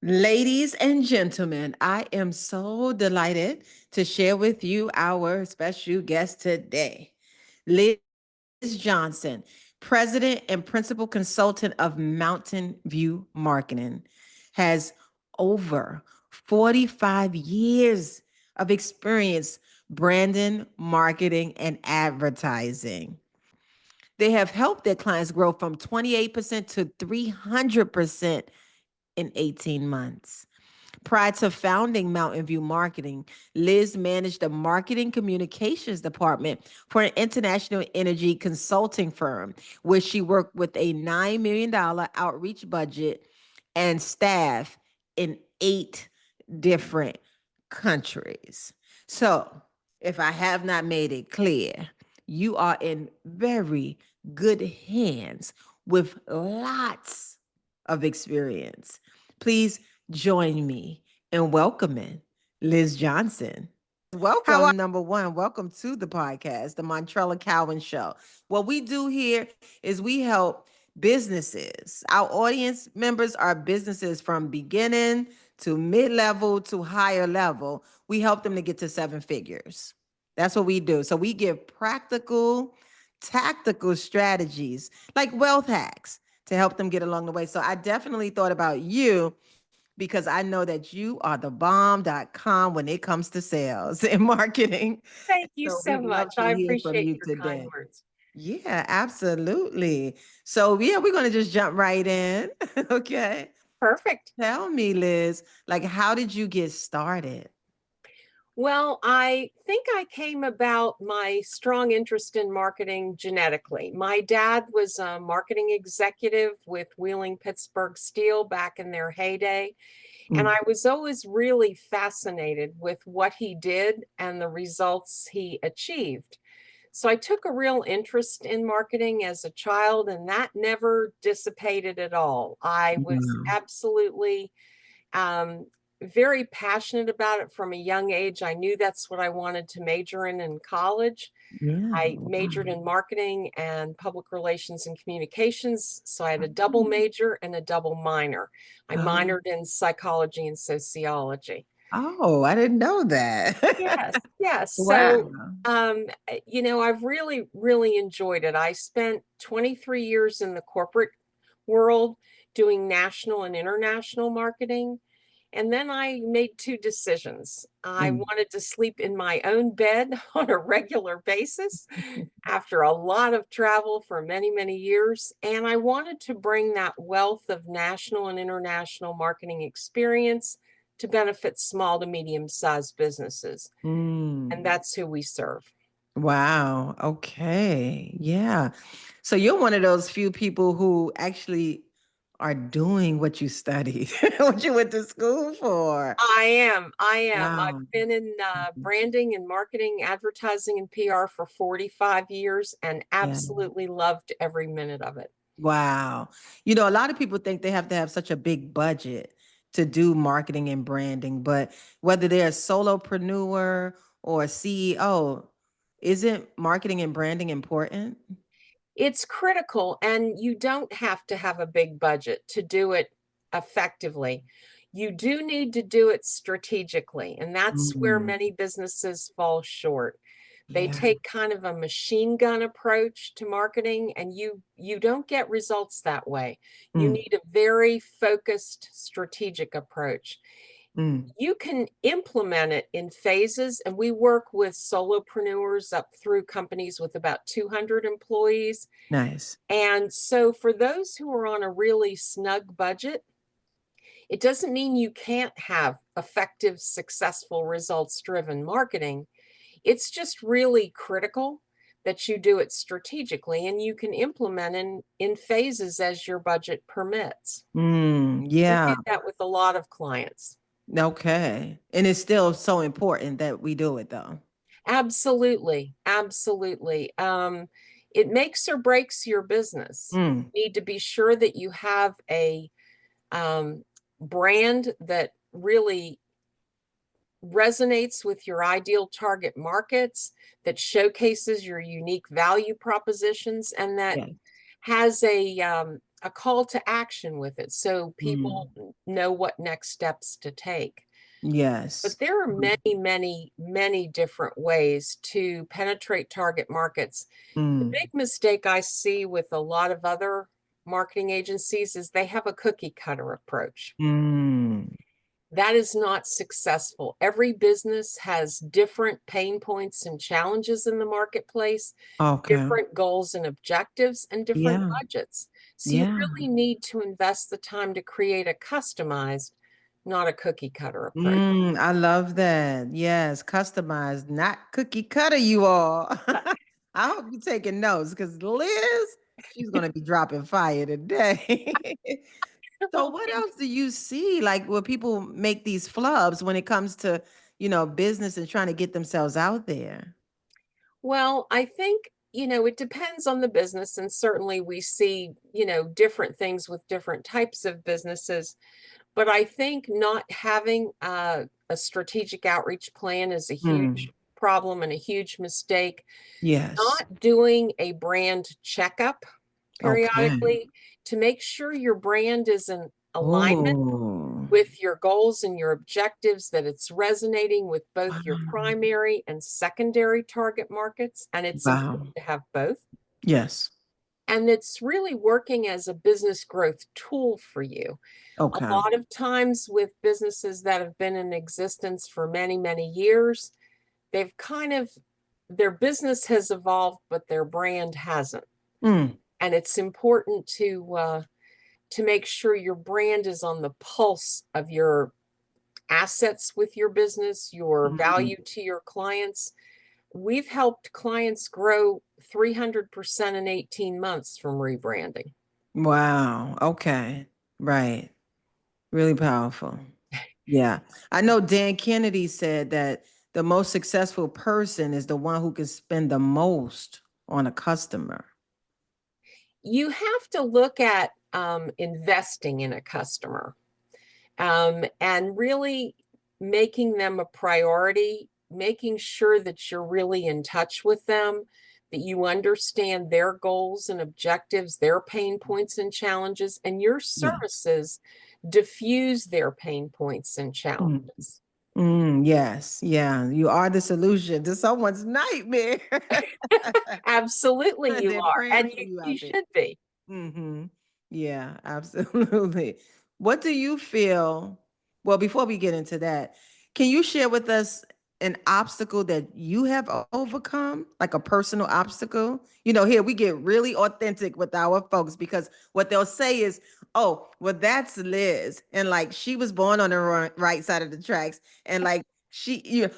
Ladies and gentlemen, I am so delighted to share with you our special guest today, Liz Johnson, President and Principal Consultant of Mountain View Marketing, has over 45 years of experience branding, marketing, and advertising. They have helped their clients grow from 28% to 300% in 18 months. Prior to founding Mountain View Marketing, Liz managed the marketing communications department for an international energy consulting firm, where she worked with a $9 million outreach budget and staff in 8 different countries. So, if I have not made it clear, you are in very good hands with lots of experience. Please join me in welcoming Liz Johnson. How are Welcome, number one. Welcome to the podcast, the Montrella Cowan Show. What we do here is we help businesses. Our audience members are businesses from beginning to mid level to higher level. We help them to get to 7 figures. That's what we do. So we give practical, tactical strategies like wealth hacks to help them get along the way. So I definitely thought about you because I know that you are the bomb.com when it comes to sales and marketing. Thank you So so we'd love much. to I hear from appreciate you your kind today. words. Yeah, absolutely. So yeah, we're gonna just jump right in. Okay. Perfect. Tell me, Liz, like how did you get started? Well, I think I came about my strong interest in marketing genetically. My dad was a marketing executive with Wheeling Pittsburgh Steel back in their heyday. And Mm. I was always really fascinated with what he did and the results he achieved. So I took a real interest in marketing as a child, and that never dissipated at all. I was Wow. absolutely um, very passionate about it from a young age. I knew that's what I wanted to major in college. Yeah. I majored Wow. in marketing and public relations and communications. So I had a double major and a double minor. I Oh, minored in psychology and sociology. oh, I didn't know that. Yes, yes. Wow. I've really, really enjoyed it. I spent 23 years in the corporate world doing national and international marketing. And then I made two decisions. I Mm. wanted to sleep in my own bed on a regular basis after a lot of travel for many, many years. And I wanted to bring that wealth of national and international marketing experience to benefit small to medium sized businesses. And Mm. that's who we serve. Wow. Okay. Yeah. So you're one of those few people who actually are doing what you studied, what you went to school for. I am. I am. Wow. I've been in branding and marketing, advertising, and PR for 45 years and Yeah. absolutely loved every minute of it. Wow. A lot of people think they have to have such a big budget to do marketing and branding, but whether they're a solopreneur or a CEO, isn't marketing and branding important? It's critical, and you don't have to have a big budget to do it effectively. You do need to do it strategically, and that's where Mm. many businesses fall short. They Yeah. take kind of a machine gun approach to marketing, and you don't get results that way. You Mm. need a very focused strategic approach. Mm. You can implement it in phases, and we work with solopreneurs up through companies with about 200 employees. Nice. And so for those who are on a really snug budget, it doesn't mean you can't have effective, successful, results driven marketing. It's just really critical that you do it strategically, and you can implement in phases as your budget permits. We Yeah. do that with a lot of clients. Okay. And it's still so important that we do it though. Absolutely, absolutely. It makes or breaks your business. Mm. You need to be sure that you have a um, brand that really resonates with your ideal target markets, that showcases your unique value propositions, and that Yeah. has a call to action with it so people Mm. know what next steps to take. Yes. But there are Mm. many, many, many different ways to penetrate target markets. The Mm. big mistake I see with a lot of other marketing agencies is they have a cookie cutter approach. Mm. That is not successful. Every business has different pain points and challenges in the marketplace, Okay. different goals and objectives, and different Yeah. budgets. So you Yeah. really need to invest the time to create a customized, not a cookie cutter approach. I love that. Yes, customized, not cookie cutter, you all. I hope you're taking notes because Liz, she's going to be dropping fire today. So, Oh, what thank else do you see like where people make these flubs when it comes to, business and trying to get themselves out there? Well, I think, it depends on the business. And certainly we see, different things with different types of businesses. But I think not having a strategic outreach plan is a Mm, huge problem and a huge mistake. yes. Not doing a brand checkup Okay. periodically to make sure your brand is in alignment Oh, with your goals and your objectives, that it's resonating with both your wow. primary and secondary target markets. And it's Wow. important to have both. Yes. And it's really working as a business growth tool for you. A Okay. lot of times with businesses that have been in existence for many, many years, they've kind of, their business has evolved, but their brand hasn't. Mm, And it's important to make sure your brand is on the pulse of your assets with your business, your mm. value to your clients. We've helped clients grow 300% in 18 months from rebranding. Wow. Okay. Right. Really powerful. Yeah. I know Dan Kennedy said that the most successful person is the one who can spend the most on a customer. You have to look at investing in a customer, and really making them a priority, making sure that you're really in touch with them, that you understand their goals and objectives, their pain points and challenges, and your Yes. services diffuse their pain points and Mm. challenges. Yes. Yeah. You are the solution to someone's nightmare. Absolutely, you They're are, praying and for you you out there. should be. Mm-hmm. Yeah, absolutely. What do you feel? Well, before we get into that, can you share with us an obstacle that you have overcome, like a personal obstacle? Here we get really authentic with our folks because what they'll say is, "Oh, well, that's Liz," and like she was born on the right side of the tracks, and like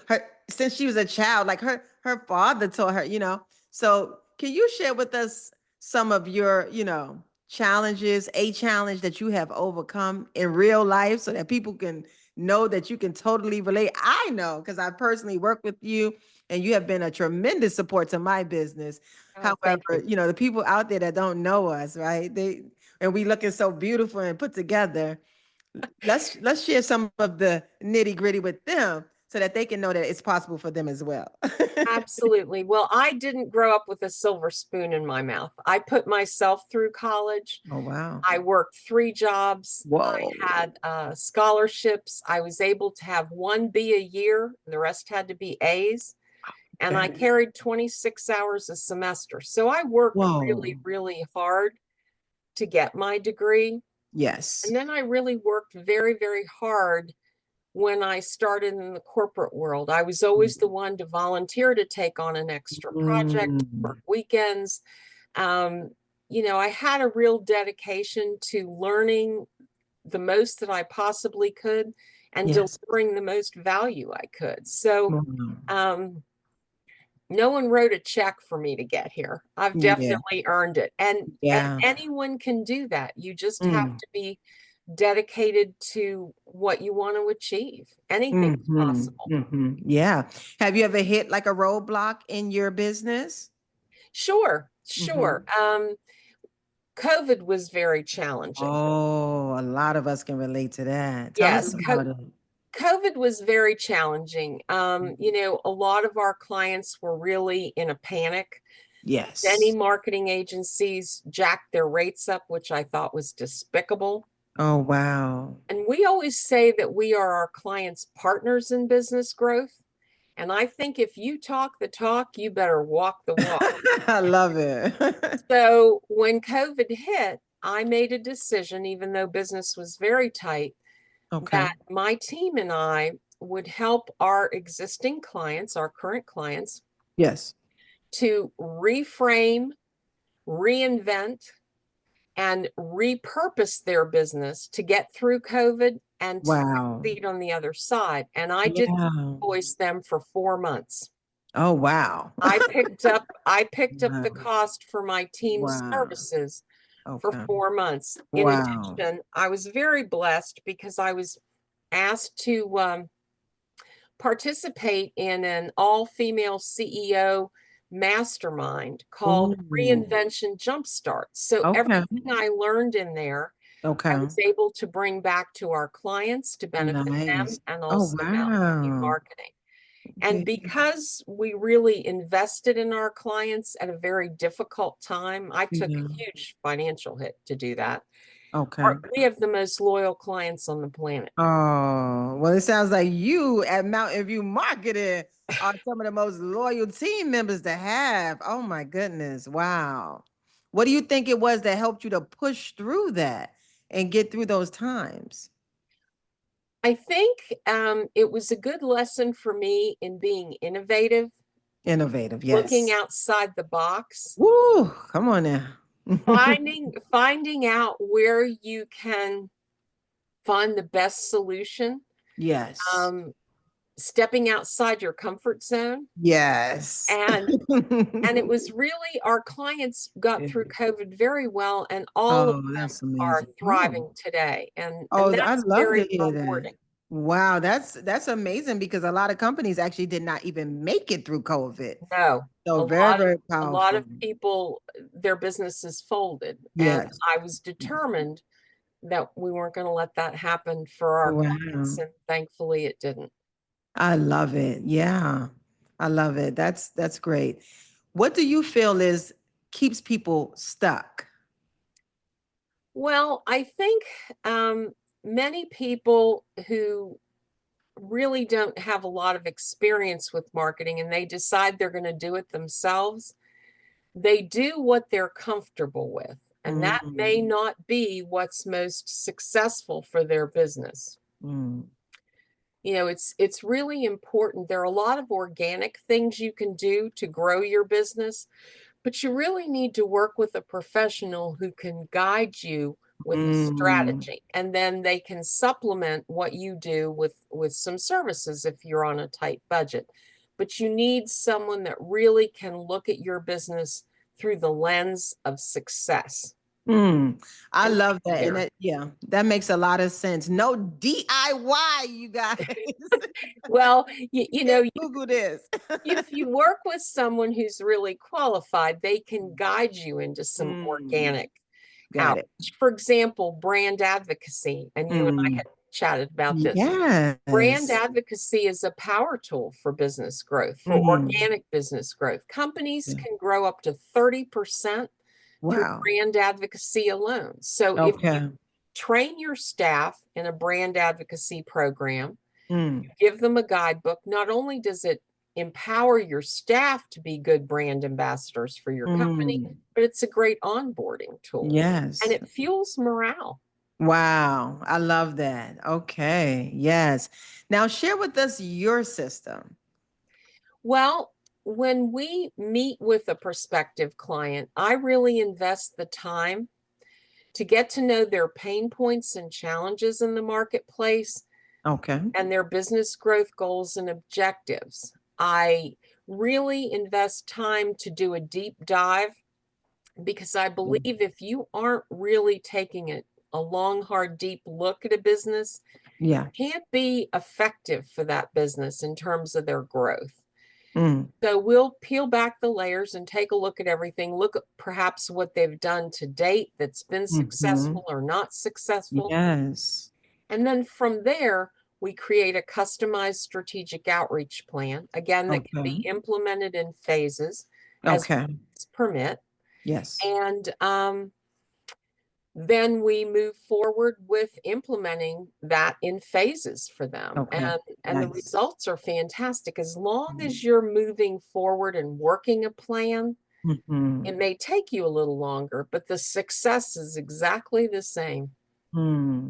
her since she was a child, like her father taught her. So, can you share with us some of your, challenges, a challenge that you have overcome in real life so that people can know that you can totally relate? I know because I personally work with you and you have been a tremendous support to my business. Oh, thank However, you. the people out there that don't know us, right? And we looking so beautiful and put together. Let's share some of the nitty gritty with them so that they can know that it's possible for them as well. Absolutely. Well, I didn't grow up with a silver spoon in my mouth. I put myself through college. Oh, wow. I worked 3 jobs. I Whoa. had scholarships. I was able to have one B a year. The rest had to be A's. And I Okay. carried 26 hours a semester. So I worked Whoa. really, really hard to get my degree. Yes. And then I really worked very, very hard when I started in the corporate world. I was always the one to volunteer to take on an extra project, work Mm. weekends. Um, I had a real dedication to learning the most that I possibly could and Yes. delivering the most value I could. So, Mm. um, no one wrote a check for me to get here. I've Yeah. definitely earned it. And Yeah. anyone can do that. You just have Mm. to be dedicated to what you want to achieve. Anything's Hmm. possible. Hmm. Yeah. Have you ever hit like a roadblock in your business? Sure, sure. Hmm. COVID was very challenging. Oh, a lot of us can relate to that. Tell us Yes, about it. COVID was very challenging. A lot of our clients were really in a panic. Many Yes. marketing agencies jacked their rates up, which I thought was despicable. Oh, wow. And we always say that we are our clients' partners in business growth. And I think if you talk the talk, you better walk the walk. I love it. So when COVID hit, I made a decision, even though business was very tight, Okay. that my team and I would help our existing clients, our current clients, Yes. to reframe, reinvent, and repurpose their business to get through COVID and to Wow. succeed on the other side. And I did Yeah. invoice them for 4 months. Oh, wow. I picked up the Wow. cost for my team's Wow. services for Okay. 4 months. In Wow. addition, I was very blessed because I was asked to participate in an all-female CEO mastermind called Ooh. Reinvention Jumpstart. So Okay. everything I learned in there, I Okay. was able to bring back to our clients to benefit them Nice. and Oh, also now in wow. marketing. And Okay. because we really invested in our clients at a very difficult time, I took Yeah. a huge financial hit to do that. Okay. We have the most loyal clients on the planet. Oh, well, it sounds like you at Mountain View Marketing are some of the most loyal team members to have. Oh my goodness. Wow. What do you think it was that helped you to push through that and get through those times? I think it was a good lesson for me in being innovative, Innovative, looking yes. outside the box, Woo, come on now. finding out where you can find the best solution, Yes. um, stepping outside your comfort zone. Yes. And it was really our clients got Yeah. through COVID very well, and all of Oh, them that's are amazing. Oh. thriving today. And Oh, I that's love very to hear that. rewarding. Wow, that's amazing because a lot of companies actually did not even make it through COVID. No, So a very, lot of very a lot powerful. of people, their businesses folded, and Yes. I was determined that we weren't going to let that happen for our clients, Wow. and thankfully it didn't. I love it. Yeah. I love it. That's great. What do you feel is keeps people stuck? Well, I think many people who really don't have a lot of experience with marketing and they decide they're going to do it themselves, they do what they're comfortable with. And that may Mm, not be what's most successful for their business. mm, It's really important. There are a lot of organic things you can do to grow your business, but you really need to work with a professional who can guide you with a mm, strategy, and then they can supplement what you do with some services if you're on a tight budget. But you need someone that really can look at your business through the lens of success mm. I and love be that. And clear. that, yeah, that makes a lot of sense. No DIY, you guys. Well, You can't Google this. if you work with someone who's really qualified, they can guide you into some Mm, organic got it. outreach. For example, brand advocacy, and you and I Mm, had chatted about this. Brand yes. advocacy is a power tool for business growth, for Mhm. organic business growth. Companies Yeah. can grow up to 30% through Wow. brand advocacy alone. So if you Okay. train your staff in a brand advocacy program, Mm, give them a guidebook, not only does it empower your staff to be good brand ambassadors for your company, mm. but it's a great onboarding tool and Yes. it fuels morale. Wow. I love that. Okay. Yes. Now share with us your system. Well, when we meet with a prospective client, I really invest the time to get to know their pain points and challenges in the marketplace Okay. and their business growth goals and objectives. I really invest time to do a deep dive because I believe if you aren't really taking a long, hard, deep look at a business, Yeah. can't be effective for that business in terms of their growth. Mm, So we'll peel back the layers and take a look at everything, look at perhaps what they've done to date that's been mhm. successful or not successful. Yes. And then from there, we create a customized strategic outreach plan, again, that can be Okay. implemented in phases. as Okay. permit. Yes. And then we move forward with implementing that in phases for them. Okay. And the Nice. results are fantastic. As long as Mm-hmm. you're moving forward and working a plan, Mm-hmm. it may take you a little longer, but the success is exactly the same. Hmm.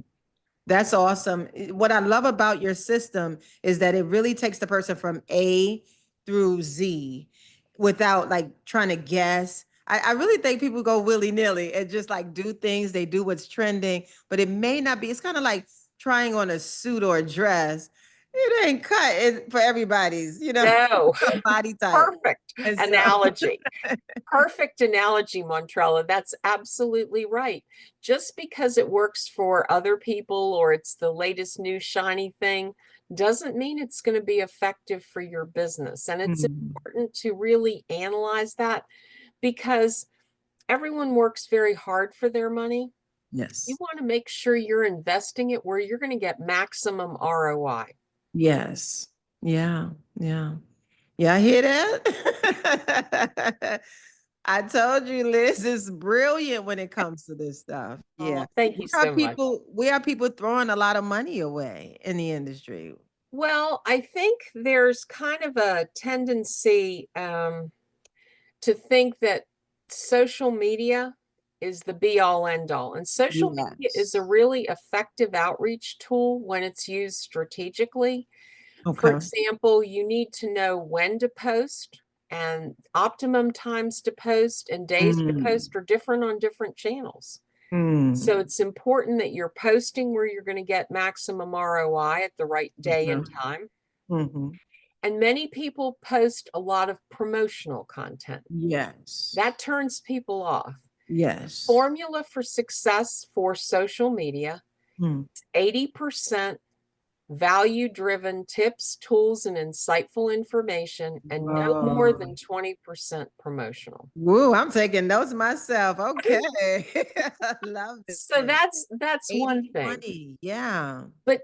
That's awesome. What I love about your system is that it really takes the person from A through Z without like trying to guess. I really think people go willy-nilly and just like do things, they do what's trending, but it may not be. It's kind of like trying on a suit or a dress. It ain't cut for everybody's, No, body type. perfect And so, analogy. Perfect analogy, Montrella. That's absolutely right. Just because it works for other people or it's the latest new shiny thing doesn't mean it's going to be effective for your business. And it's mm, important to really analyze that because everyone works very hard for their money. You yes. want to make sure you're investing it where you're going to get maximum ROI. Yes. Yeah. Yeah. Yeah, I hear that. I told you Liz is brilliant when it comes to this stuff. Yeah. Oh, thank you so much. We are people throwing a lot of money away in the industry. Well, I think there's kind of a tendency to think that social media is the be all end all. And social media is a Yes. really effective outreach tool when it's used strategically. For Okay. example, you need to know when to post, and optimum times to post and days to Mm. post are different on different channels. Mm. So it's important that you're posting where you're going to get maximum ROI at the right day and Mhm. time. Mhm. And many people post a lot of promotional content. Yes. That turns people off. Yes. Formula for success for social media: Mm. 80% value driven tips, tools, and insightful information, and no more Whoa. than 20% promotional. Woo, I'm taking notes myself. Okay. I love So it. that's one thing. 80/20. Yeah. But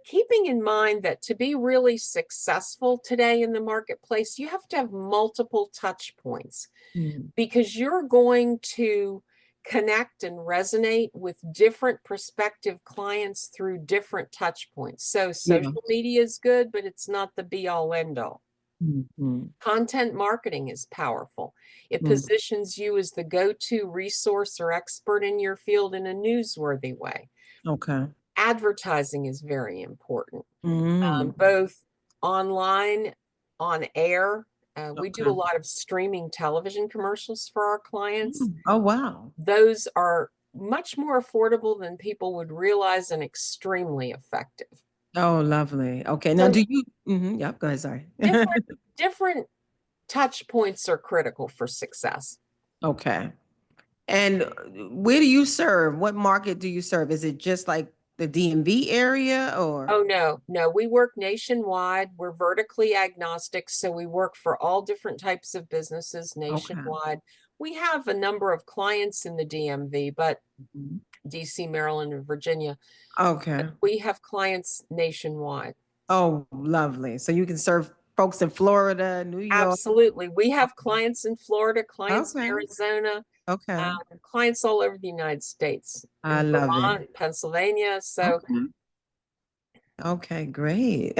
keeping in mind that to be really successful today in the marketplace, you have to have multiple touch points Mm. because you're going to connect and resonate with different prospective clients through different touch points. So Yeah. social media is good, but it's not the be all end all. Mhm. Content marketing is powerful. It Mm. positions you as the go-to resource or expert in your field in a newsworthy way. Okay. Advertising is very important, Mm. both online, on air. We do a Okay. lot of streaming television commercials for our clients. Mm. Oh, wow. Those are much more affordable than people would realize and extremely effective. Oh, lovely. Okay. Now, So do you? Yep. Go ahead. Sorry. different touch points are critical for success. Okay. And where do you serve? What market do you serve? Is it just like the DMV area or? Oh, no, no, we work nationwide. We're vertically agnostic, so we work for all different types of businesses Okay. nationwide. We have a number of clients in the DMV, but Mhm. DC, Maryland, and Virginia. But Okay. we have clients nationwide. Oh, lovely. So you can serve folks in Florida, New York. Absolutely. We have clients in Florida, clients in Okay. Arizona, Okay. clients all over the United States, I in love it. Vermont, Pennsylvania. So, Okay. Okay, great.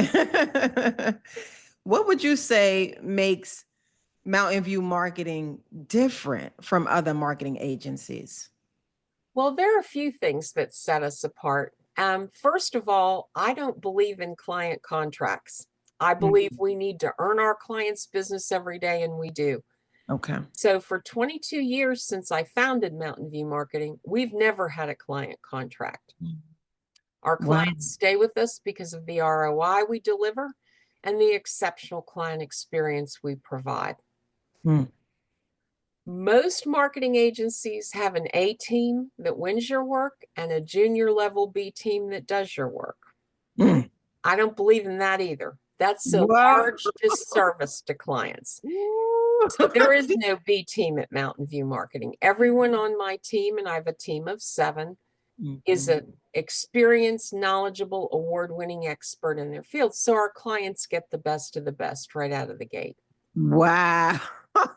What would you say makes Mountain View marketing different from other marketing agencies? well, there are a few things that set us apart. First of all, I don't believe in client contracts. I believe Mhm. we need to earn our clients' business every day, and we do. Okay. So, for 22 years since I founded Mountain View Marketing, we've never had a client contract. Our Wow. clients stay with us because of the ROI we deliver and the exceptional client experience we provide. Mm. Most marketing agencies have an A team that wins your work and a junior level B team that does your work. Mm. I don't believe in that either. That's a What? large disservice to clients. Ooh. So there is no B team at Mountain View Marketing. Everyone on my team, and I have a team of 7, is Mhm. an experienced, knowledgeable, award-winning expert in their field. So our clients get the best of the best right out of the gate. Wow.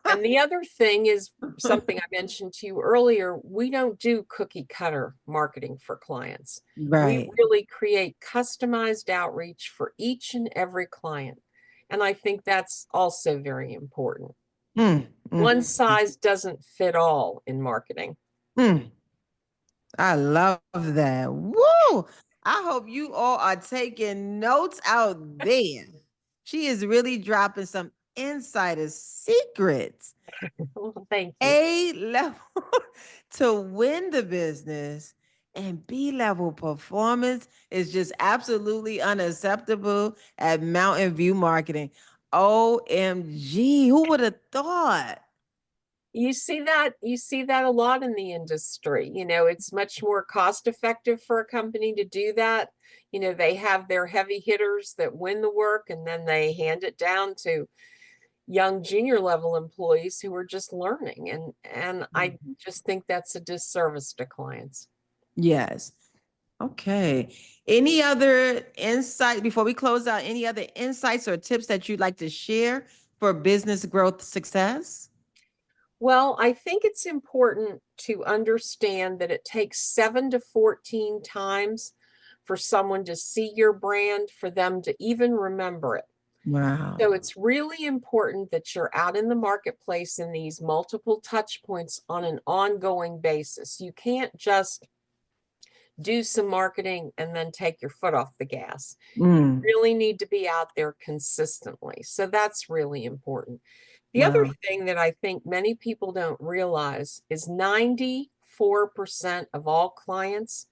And the other thing is something I mentioned to you earlier, we don't do cookie cutter marketing for clients. We Right. really create customized outreach for each and every client. And I think that's also very important. Mm, mm, One size doesn't fit all in marketing. mm. I love that. Woo! I hope you all are taking notes out there. She is really dropping some insider secrets. Well, thank you. A level to win the business, and B level performance is just absolutely unacceptable at Mountain View Marketing. OMG, who would have thought? You see that a lot in the industry. It's much more cost effective for a company to do that. They have their heavy hitters that win the work, and then they hand it down to young junior level employees who are just learning. And I just think that's a disservice to clients. Yes. Okay. Any other insight before we close out? Any other insights or tips that you'd like to share for business growth success? Well, I think it's important to understand that it takes 7 to 14 times for someone to see your brand, for them to even remember it. So Wow. it's really important that you're out in the marketplace in these multiple touch points on an ongoing basis. You can't just do some marketing and then take your foot off the gas. You Mm, really need to be out there consistently. So that's really important. The other wow. thing that I think many people don't realize is 94% of all clients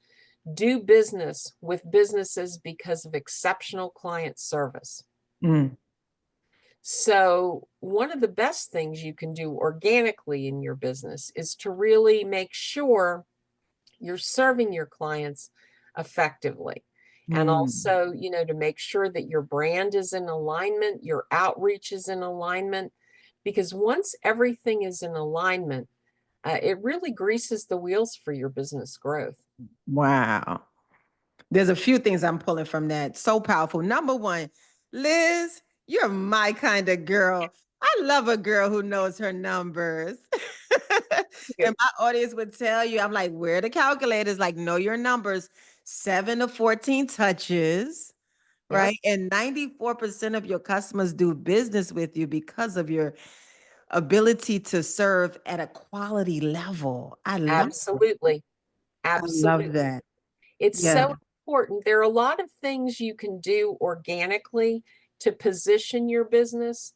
do business with businesses because of exceptional client service. Mm, So, one of the best things you can do organically in your business is to really make sure you're serving your clients effectively. And mm. also, to make sure that your brand is in alignment, your outreach is in alignment, because once everything is in alignment, it really greases the wheels for your business growth. Wow. There's a few things I'm pulling from that. So powerful. Number one, Liz, you're my kind of girl. I love a girl who knows her numbers. And my audience would tell you, I'm like, where are the calculators? Like, know your numbers. 7 to 14 touches, Yep, right? And 94% of your customers do business with you because of your ability to serve at a quality level. absolutely. I love Absolutely. that. It's Yeah. so important. There are a lot of things you can do organically to position your business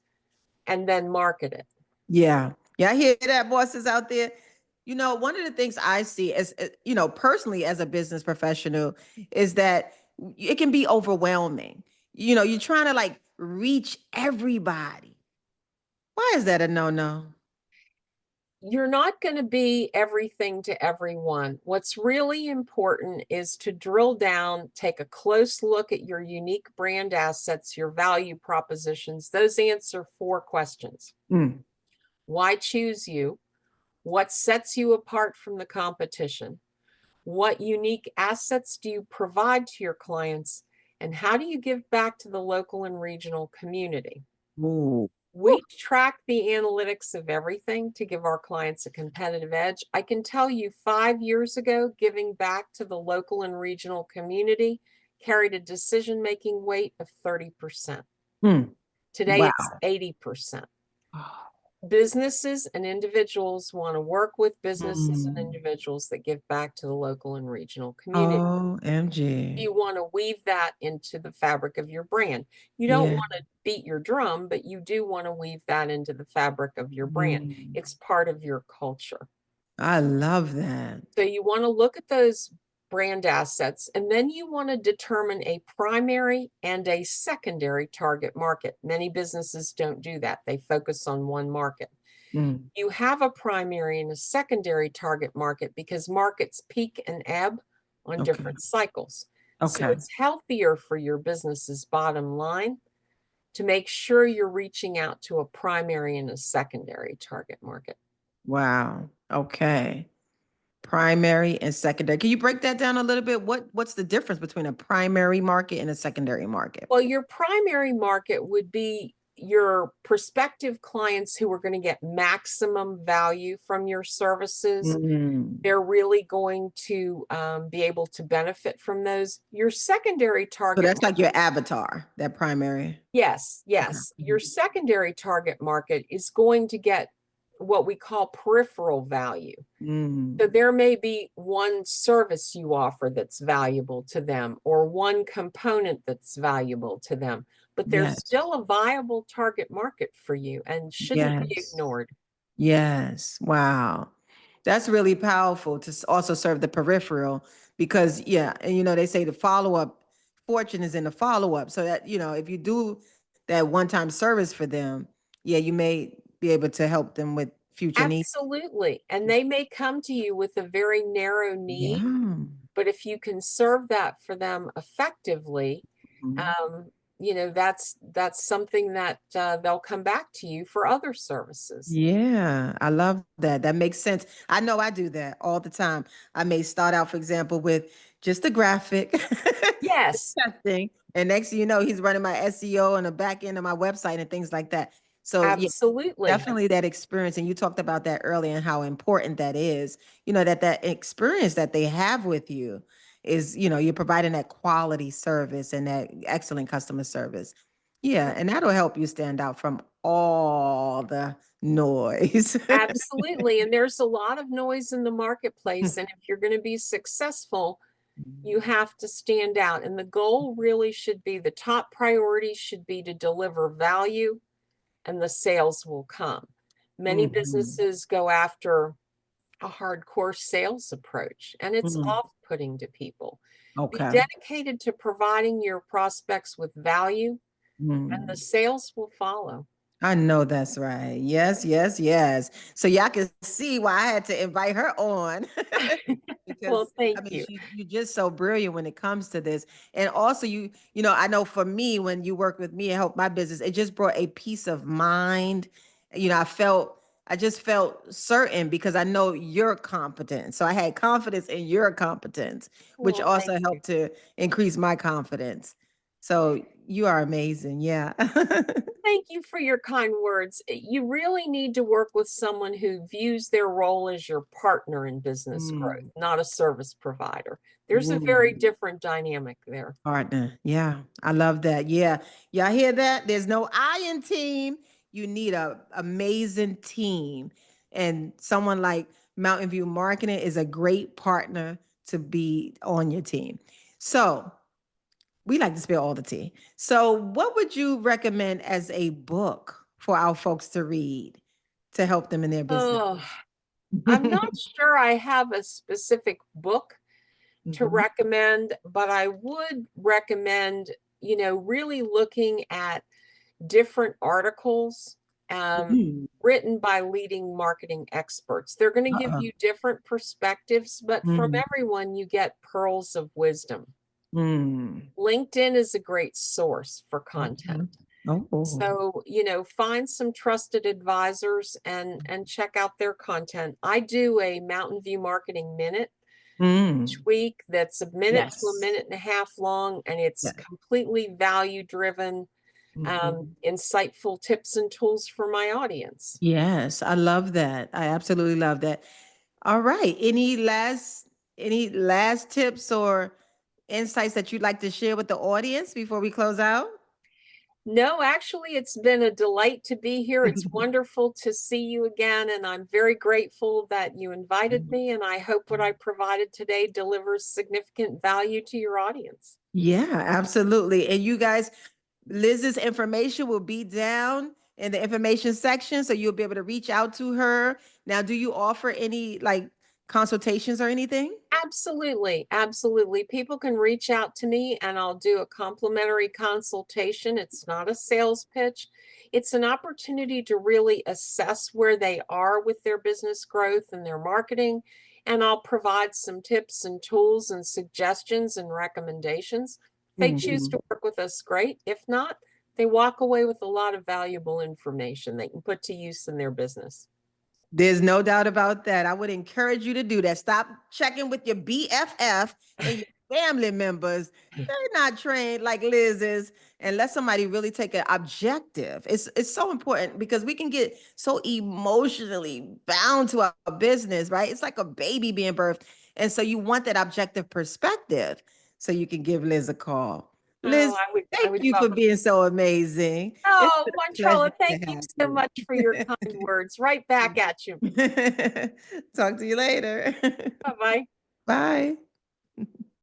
and then market it. Yeah. Yeah, I hear that, bosses out there. One of the things I see as, personally as a business professional is that it can be overwhelming. You're trying to like reach everybody. Why is that a no-no? You're not going to be everything to everyone. What's really important is to drill down, take a close look at your unique brand assets, your value propositions. Those answer 4 questions. Mm, Why choose you? What sets you apart from the competition? What unique assets do you provide to your clients? And how do you give back to the local and regional community? ooh, We track the analytics of everything to give our clients a competitive edge. I can tell you 5 years ago, giving back to the local and regional community carried a decision-making weight of 30%. mm, Today, it's wow. 80%. Businesses and individuals want to work with businesses and Mm, individuals that give back to the local and regional community. OMG. You want to weave that into the fabric of your brand. You don't Yeah. want to beat your drum, but you do want to weave that into the fabric of your brand. Mm, It's part of your culture. I love that. So you want to look at those brand assets, and then you want to determine a primary and a secondary target market. Many businesses don't do that. They focus on one market. Mm, You have a primary and a secondary target market because markets peak and ebb on okay. different cycles. So Okay. it's healthier for your business's bottom line to make sure you're reaching out to a primary and a secondary target market. Wow. Okay. Primary and secondary. Can you break that down a little bit? What's the difference between a primary market and a secondary market? Well, your primary market would be your prospective clients who are going to get maximum value from your services. Mm. They're really going to be able to benefit from those. Your secondary So target that's like your avatar, that primary. Yes, Okay. yes. Your secondary target market is going to get what we call peripheral value. So Mm. there may be one service you offer that's valuable to them, or one component that's valuable to them, but there's Yes. still a viable target market for you and shouldn't be Yes. ignored. Yes. Wow. That's really powerful to also serve the peripheral because, yeah, and they say the follow up fortune is in the follow up. So that, if you do that one time service for them, yeah, you may be able to help them with future needs. Absolutely. And they may come to you with a very narrow need, Yeah. but if you can serve that for them effectively, Mhm. um, that's something that they'll come back to you for other services. Yeah, I love that. That makes sense. I know I do that all the time. I may start out, for example, with just a graphic, Yes, testing, and next thing you know, he's running my SEO and the back end of my website and things like that. So yeah, absolutely. definitely that experience. And you talked about that earlier and how important that is. That experience that they have with you is, you're providing that quality service and that excellent customer service. Yeah, and that'll help you stand out from all the noise. Absolutely. And there's a lot of noise in the marketplace. And if you're going to be successful, you have to stand out. And the goal really should be the top priority should be to deliver value, and the sales will come. Many Mhm. businesses go after a hardcore sales approach, and it's Mhm. off-putting to people. Be Okay. dedicated to providing your prospects with value, and the Mm. sales will follow. I know that's right. Yes, yes, yes. So y'all can see why I had to invite her on Well, because I thank mean you. you're just so brilliant when it comes to this. And also I know for me when you work with me and help my business, it just brought a peace of mind. I just felt certain because I know you're competent. So I had confidence in your competence, which Well, thank also you. helped to increase my confidence. So you are amazing. Yeah. Thank you for your kind words. You really need to work with someone who views their role as your partner in business growth, Mm, not a service provider. There's a very mm. different dynamic there. Partner. Yeah. I love that. Yeah. Y'all hear that? There's no I in team. You need a amazing team. And someone like Mountain View Marketing is a great partner to be on your team. So we like to spill all the tea. So what would you recommend as a book for our folks to read to help them in their business? Oh, I'm not sure I have a specific book to Mhm. recommend, but I would recommend, really looking at different articles Mhm. written by leading marketing experts. They're going to give Uh-uh. you different perspectives, but from Mm, everyone, you get pearls of wisdom. mm. LinkedIn is a great source for content. Okay. Oh. So, find some trusted advisors and check out their content. I do a Mountain View Marketing Minute each Mm. week that's a minute to a Yes. minute and a half long, and it's Yeah. completely value driven, Mhm. insightful tips and tools for my audience. Yes, I love that. I absolutely love that. All right. Any last tips or insights that you'd like to share with the audience before we close out? No, actually, it's been a delight to be here. It's wonderful to see you again, and I'm very grateful that you invited me. And I hope what I provided today delivers significant value to your audience. Yeah, absolutely. And you guys, Liz's information will be down in the information section, so you'll be able to reach out to her. Now, do you offer any like consultations or anything? Absolutely, absolutely. People can reach out to me and I'll do a complimentary consultation. It's not a sales pitch. It's an opportunity to really assess where they are with their business growth and their marketing. And I'll provide some tips and tools and suggestions and recommendations. If they choose Mhm. to work with us, great. If not, they walk away with a lot of valuable information they can put to use in their business. There's no doubt about that. I would encourage you to do that. Stop checking with your BFF and your family members, they're not trained like Liz is. And let somebody really take an objective. It's so important because we can get so emotionally bound to our business, right? It's like a baby being birthed. And so you want that objective perspective. So you can give Liz a call. Oh, Liz, I thank would you love for being so amazing. It's Oh, been a Montrella, pleasure thank to you have so you. much for your kind words. Right back at you. Talk to you later. Bye-bye. Bye.